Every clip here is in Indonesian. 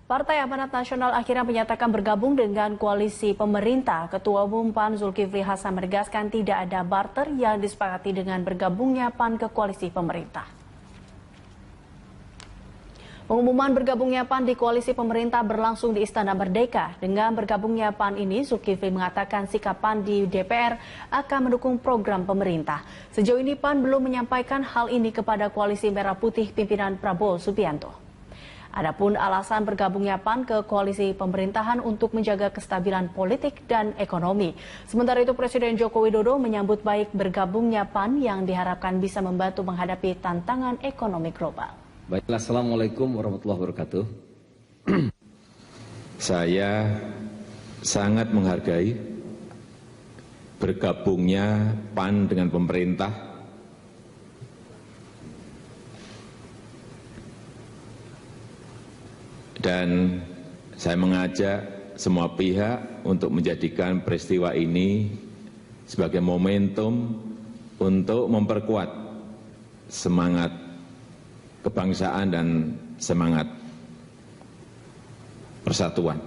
Partai Amanat Nasional akhirnya menyatakan bergabung dengan koalisi pemerintah. Ketua Umum PAN Zulkifli Hasan menegaskan tidak ada barter yang disepakati dengan bergabungnya PAN ke koalisi pemerintah. Pengumuman bergabungnya PAN di koalisi pemerintah berlangsung di Istana Merdeka. Dengan bergabungnya PAN ini, Zulkifli mengatakan sikap PAN di DPR akan mendukung program pemerintah. Sejauh ini PAN belum menyampaikan hal ini kepada koalisi Merah Putih pimpinan Prabowo Subianto. Adapun alasan bergabungnya PAN ke koalisi pemerintahan untuk menjaga kestabilan politik dan ekonomi. Sementara itu Presiden Joko Widodo menyambut baik bergabungnya PAN yang diharapkan bisa membantu menghadapi tantangan ekonomi global. Baiklah, Assalamualaikum warahmatullahi wabarakatuh. Saya sangat menghargai bergabungnya PAN dengan pemerintah. Dan saya mengajak semua pihak untuk menjadikan peristiwa ini sebagai momentum untuk memperkuat semangat kebangsaan dan semangat persatuan.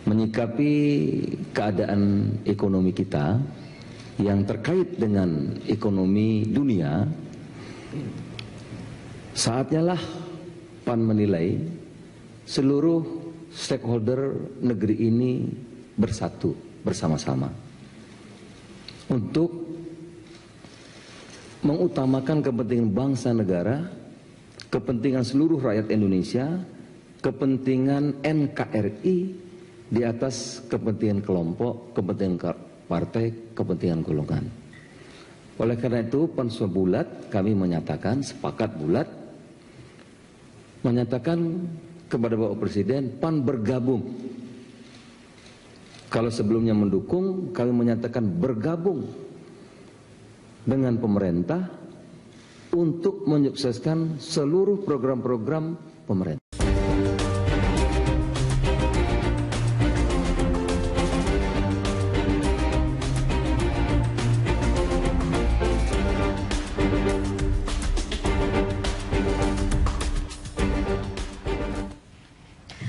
Menyikapi keadaan ekonomi kita yang terkait dengan ekonomi dunia, saatnya lah PAN menilai seluruh stakeholder negeri ini bersatu bersama-sama untuk mengutamakan kepentingan bangsa negara, kepentingan seluruh rakyat Indonesia, kepentingan NKRI di atas kepentingan kelompok, kepentingan partai, kepentingan golongan. Oleh karena itu, PAN bulat, kami menyatakan, sepakat bulat, menyatakan kepada Bapak Presiden, PAN bergabung. Kalau sebelumnya mendukung, kami menyatakan bergabung dengan pemerintah untuk menyukseskan seluruh program-program pemerintah.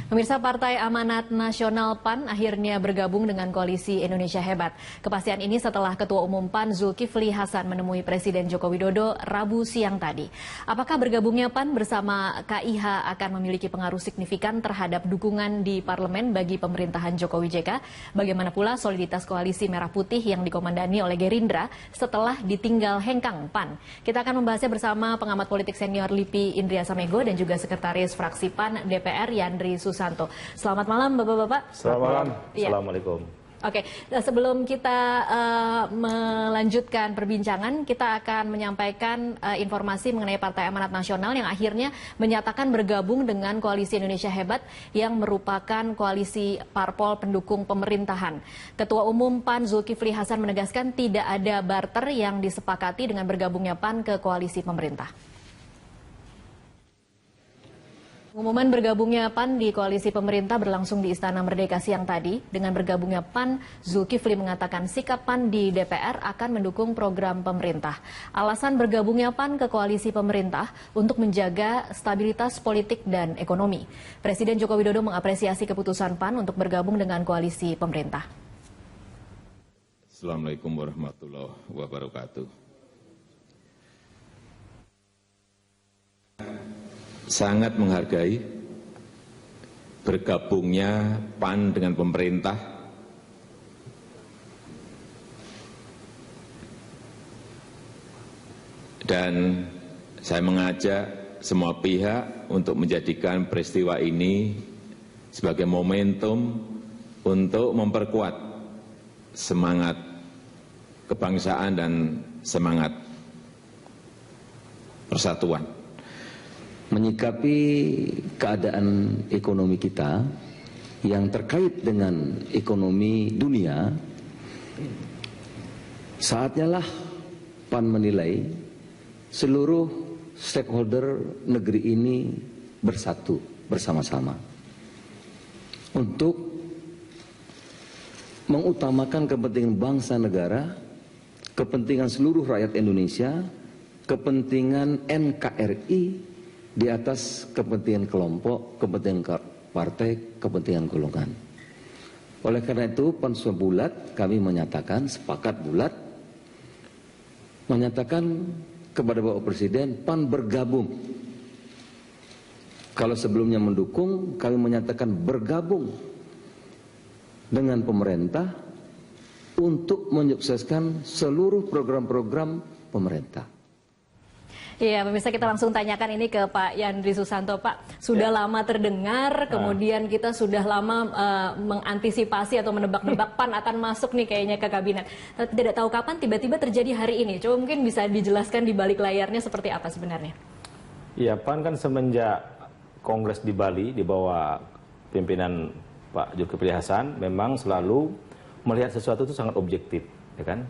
Pemirsa, Partai Amanat Nasional PAN akhirnya bergabung dengan koalisi Indonesia Hebat. Kepastian ini setelah Ketua Umum PAN Zulkifli Hasan menemui Presiden Joko Widodo Rabu siang tadi. Apakah bergabungnya PAN bersama KIH akan memiliki pengaruh signifikan terhadap dukungan di parlemen bagi pemerintahan Jokowi JK? Bagaimana pula soliditas koalisi Merah Putih yang dikomandani oleh Gerindra setelah ditinggal hengkang PAN? Kita akan membahasnya bersama pengamat politik senior LIPI Indria Samego dan juga Sekretaris Fraksi PAN DPR Yandri Susanto. Selamat malam Bapak-Bapak. Selamat malam. Ya. Assalamualaikum. Oke, sebelum kita melanjutkan perbincangan, kita akan menyampaikan informasi mengenai Partai Amanat Nasional yang akhirnya menyatakan bergabung dengan Koalisi Indonesia Hebat yang merupakan koalisi parpol pendukung pemerintahan. Ketua Umum PAN Zulkifli Hasan menegaskan tidak ada barter yang disepakati dengan bergabungnya PAN ke koalisi pemerintah. Pengumuman bergabungnya PAN di koalisi pemerintah berlangsung di Istana Merdeka siang tadi. Dengan bergabungnya PAN, Zulkifli mengatakan sikap PAN di DPR akan mendukung program pemerintah. Alasan bergabungnya PAN ke koalisi pemerintah untuk menjaga stabilitas politik dan ekonomi. Presiden Joko Widodo mengapresiasi keputusan PAN untuk bergabung dengan koalisi pemerintah. Assalamualaikum warahmatullahi wabarakatuh. Sangat menghargai bergabungnya PAN dengan pemerintah. Dan saya mengajak semua pihak untuk menjadikan peristiwa ini sebagai momentum untuk memperkuat semangat kebangsaan dan semangat persatuan. Menyikapi keadaan ekonomi kita yang terkait dengan ekonomi dunia, saatnya lah PAN menilai seluruh stakeholder negeri ini bersatu bersama-sama untuk mengutamakan kepentingan bangsa negara, kepentingan seluruh rakyat Indonesia, kepentingan NKRI di atas kepentingan kelompok, kepentingan partai, kepentingan golongan. Oleh karena itu, PAN sudah bulat, kami menyatakan, sepakat bulat, menyatakan kepada Bapak Presiden, PAN bergabung. Kalau sebelumnya mendukung, kami menyatakan bergabung dengan pemerintah untuk menyukseskan seluruh program-program pemerintah. Iya, pemirsa, kita langsung tanyakan ini ke Pak Yandri Susanto. Pak, sudah lama terdengar, kemudian kita sudah lama mengantisipasi atau menebak-nebak PAN akan masuk nih kayaknya ke kabinet. Tidak tahu kapan tiba-tiba terjadi hari ini. Coba mungkin bisa dijelaskan di balik layarnya seperti apa sebenarnya? Iya, PAN kan semenjak Kongres di Bali di bawah pimpinan Pak Zulkifli Hasan memang selalu melihat sesuatu itu sangat objektif, ya kan?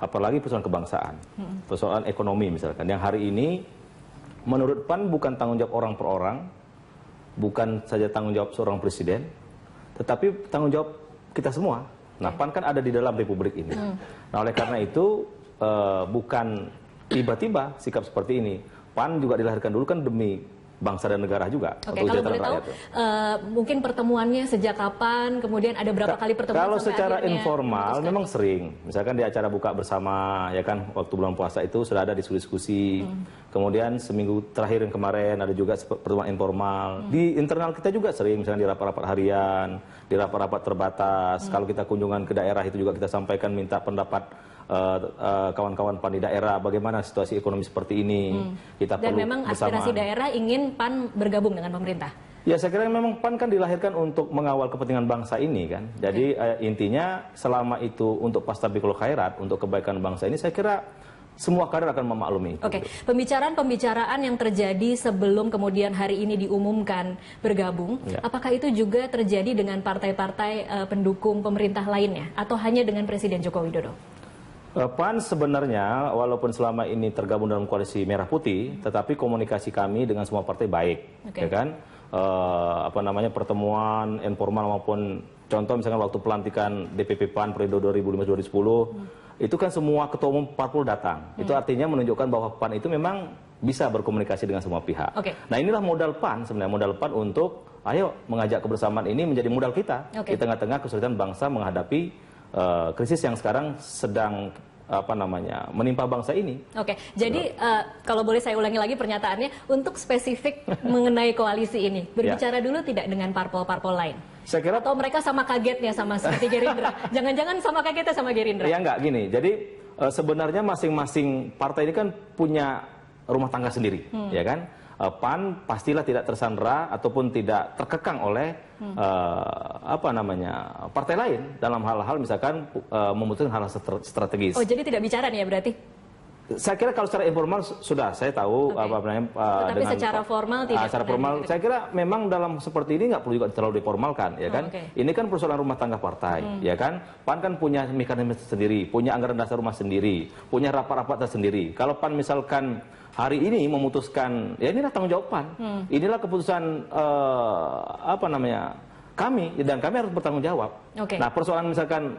Apalagi persoalan kebangsaan, persoalan ekonomi misalkan. Yang hari ini menurut PAN bukan tanggung jawab orang per orang, bukan saja tanggung jawab seorang presiden, tetapi tanggung jawab kita semua. Nah, PAN kan ada di dalam republik ini. Nah, oleh karena itu bukan tiba-tiba sikap seperti ini. PAN juga dilahirkan dulu kan demi bangsa dan negara juga. Oke, kalau boleh tahu, mungkin pertemuannya sejak kapan, kemudian ada berapa kali pertemuan? Kalau secara akhirnya informal memang sering. Misalkan di acara buka bersama, ya kan, waktu bulan puasa itu sudah ada diskusi. Kemudian seminggu terakhir yang kemarin ada juga pertemuan informal. Di internal kita juga sering, misalnya di rapat-rapat harian, di rapat-rapat terbatas. Kalau kita kunjungan ke daerah itu juga kita sampaikan, minta pendapat kawan-kawan PAN di daerah, bagaimana situasi ekonomi seperti ini. Kita Dan perlu memang aspirasi daerah ingin PAN bergabung dengan pemerintah. Ya, saya kira memang PAN kan dilahirkan untuk mengawal kepentingan bangsa ini kan. Jadi intinya selama itu untuk Pastabikul Khairat, untuk kebaikan bangsa ini, saya kira semua kader akan memaklumi itu. Oke, pembicaraan yang terjadi sebelum kemudian hari ini diumumkan bergabung, apakah itu juga terjadi dengan partai-partai pendukung pemerintah lainnya atau hanya dengan Presiden Joko Widodo? PAN sebenarnya walaupun selama ini tergabung dalam koalisi Merah Putih, tetapi komunikasi kami dengan semua partai baik, ya kan? Pertemuan informal maupun contoh misalkan waktu pelantikan DPP PAN periode 2005-2010, itu kan semua ketua umum parpol datang. Itu artinya menunjukkan bahwa PAN itu memang bisa berkomunikasi dengan semua pihak. Nah, inilah modal PAN sebenarnya, modal PAN untuk ayo mengajak kebersamaan ini menjadi modal kita di tengah-tengah kesulitan bangsa menghadapi krisis yang sekarang sedang menimpa bangsa ini. Oke, jadi kalau boleh saya ulangi lagi pernyataannya, untuk spesifik mengenai koalisi ini, berbicara dulu tidak dengan parpol-parpol lain? Saya kira, atau mereka sama kagetnya sama seperti Gerindra? Jangan-jangan sama kagetnya sama Gerindra? Ya enggak, gini, jadi sebenarnya masing-masing partai ini kan punya rumah tangga sendiri, ya kan? PAN pastilah tidak tersandera ataupun tidak terkekang oleh partai lain dalam hal-hal misalkan memutuskan hal strategis. Oh, jadi tidak bicara nih ya berarti? Saya kira kalau secara informal sudah saya tahu tetapi dengan secara formal tidak. Secara formal saya kira memang dalam seperti ini nggak perlu juga terlalu diformalkan, ya kan? Ini kan persoalan rumah tangga partai, ya kan? PAN kan punya mekanisme sendiri, punya anggaran dasar rumah sendiri, punya rapat-rapat tersendiri. Kalau PAN misalkan hari ini memutuskan, ya inilah tanggung jawab PAN, inilah keputusan kami, dan kami harus bertanggung jawab. Nah, persoalan misalkan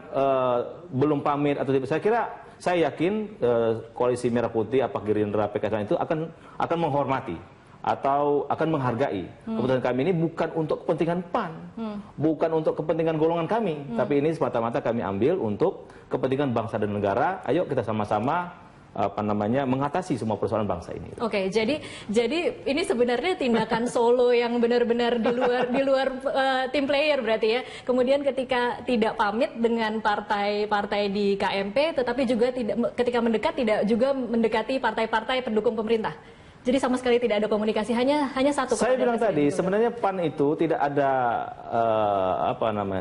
belum pamit atau tidak, saya yakin koalisi Merah Putih, Gerindra, PKS itu akan menghormati atau akan menghargai keputusan kami ini bukan untuk kepentingan PAN, bukan untuk kepentingan golongan kami, tapi ini semata-mata kami ambil untuk kepentingan bangsa dan negara. Ayo kita sama-sama mengatasi semua persoalan bangsa ini. Oke, jadi ini sebenarnya tindakan solo yang benar-benar di luar tim player berarti ya. Kemudian ketika tidak pamit dengan partai-partai di KMP, tetapi juga ketika mendekat tidak juga mendekati partai-partai pendukung pemerintah. Jadi sama sekali tidak ada komunikasi, hanya satu. Saya bilang tadi, sebenarnya PAN itu tidak ada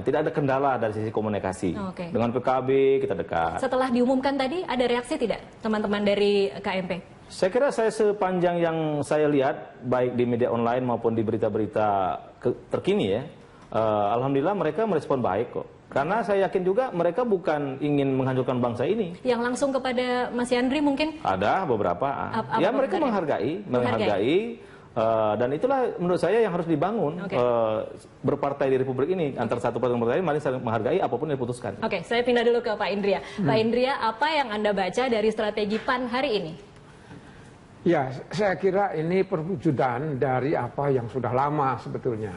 tidak ada kendala dari sisi komunikasi. Dengan PKB kita dekat. Setelah diumumkan tadi, ada reaksi tidak teman-teman dari KMP? Saya kira sepanjang yang saya lihat, baik di media online maupun di berita-berita terkini ya, alhamdulillah mereka merespon baik kok. Karena saya yakin juga mereka bukan ingin menghancurkan bangsa ini. Yang langsung kepada Mas Yandri mungkin? Ada beberapa. Ya mereka menghargai. Dan itulah menurut saya yang harus dibangun berpartai di Republik ini. Antara satu partai dan partai lain, mari saling menghargai apapun yang diputuskan. Oke, saya pindah dulu ke Pak Indria. Pak Indria, apa yang Anda baca dari strategi PAN hari ini? Ya, saya kira ini perwujudan dari apa yang sudah lama sebetulnya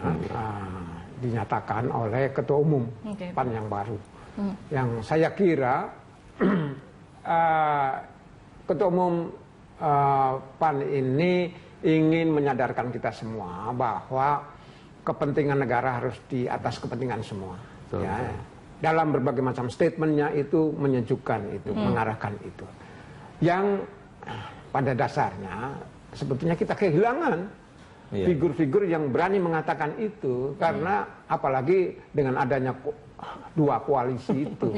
dinyatakan oleh Ketua Umum PAN yang baru. Yang saya kira Ketua Umum PAN ini ingin menyadarkan kita semua bahwa kepentingan negara harus di atas kepentingan semua. Ya. Dalam berbagai macam statementnya itu menyejukkan itu, mengarahkan itu. Yang pada dasarnya sebetulnya kita kehilangan figur-figur yang berani mengatakan itu, karena apalagi dengan adanya dua koalisi itu.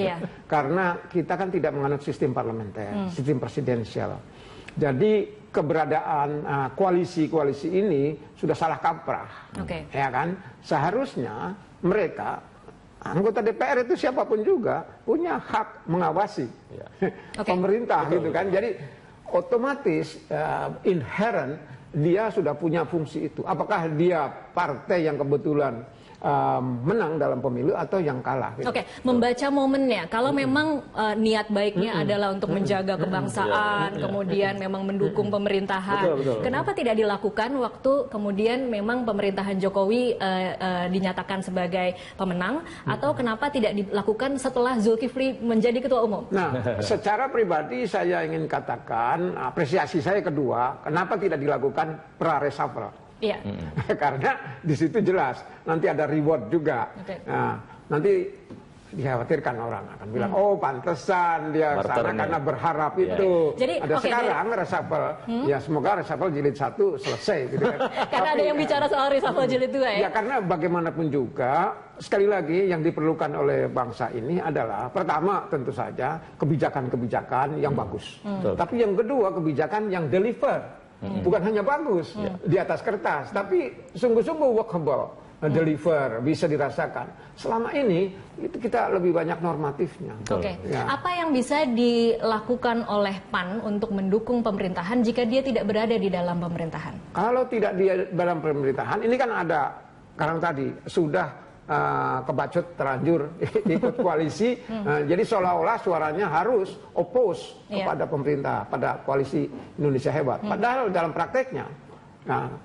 Karena kita kan tidak menganut sistem parlementer, sistem presidensial. Jadi keberadaan koalisi-koalisi ini sudah salah kaprah. Ya kan? Seharusnya mereka anggota DPR itu siapapun juga punya hak mengawasi pemerintah gitu kan. Jadi otomatis inherent dia sudah punya fungsi itu. Apakah dia partai yang kebetulan menang dalam pemilu atau yang kalah. Gitu. Membaca momennya. Kalau memang niat baiknya adalah untuk menjaga kebangsaan, kemudian memang mendukung pemerintahan, kenapa tidak dilakukan waktu kemudian memang pemerintahan Jokowi dinyatakan sebagai pemenang, atau kenapa tidak dilakukan setelah Zulkifli menjadi ketua umum? Nah, secara pribadi saya ingin katakan apresiasi saya kedua, kenapa tidak dilakukan pra-reshuffle? Karena di situ jelas nanti ada reward juga. Nah, nanti dikhawatirkan orang akan bilang, oh pantesan dia sana karena berharap itu. Jadi, ada sekarang reshuffle, ya semoga reshuffle jilid 1 selesai. Gitu kan. Karena ada yang bicara soal reshuffle jilid 2 ya? Ya karena bagaimanapun juga, sekali lagi yang diperlukan oleh bangsa ini adalah pertama tentu saja kebijakan-kebijakan yang bagus. Tapi yang kedua kebijakan yang deliver. Bukan hanya bagus di atas kertas, tapi sungguh-sungguh workable, deliver, bisa dirasakan. Selama ini itu kita lebih banyak normatifnya. Apa yang bisa dilakukan oleh PAN untuk mendukung pemerintahan jika dia tidak berada di dalam pemerintahan? Kalau tidak di dalam pemerintahan, ini kan ada, sekarang tadi sudah kebacut terlanjur ikut koalisi, jadi seolah-olah suaranya harus oppose kepada pemerintah, pada koalisi Indonesia Hebat. Padahal dalam prakteknya,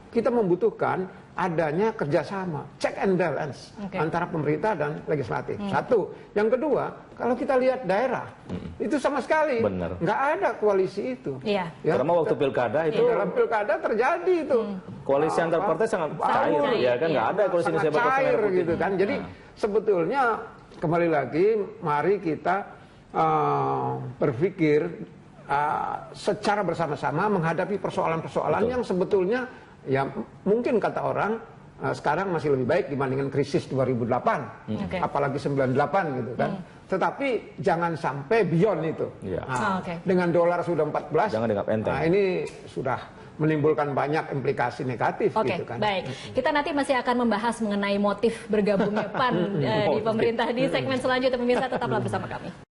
kita membutuhkan adanya kerjasama, check and balance antara pemerintah dan legislatif. Satu, yang kedua, kalau kita lihat daerah, itu sama sekali nggak ada koalisi itu. Karena waktu pilkada itu dalam pilkada terjadi itu koalisi antar partai sangat cair, ya kan nggak ada koalisi sangat cair gitu kan. Jadi sebetulnya kembali lagi, mari kita berpikir secara bersama-sama menghadapi persoalan-persoalan yang sebetulnya ya mungkin kata orang sekarang masih lebih baik dibandingkan krisis 2008, apalagi 98 gitu kan. Tetapi jangan sampai beyond itu. Dengan dolar sudah 14, jangan dianggap enteng. Ini sudah menimbulkan banyak implikasi negatif gitu kan. Baik, kita nanti masih akan membahas mengenai motif bergabungnya PAN di pemerintah di segmen selanjutnya. Pemirsa tetaplah bersama kami.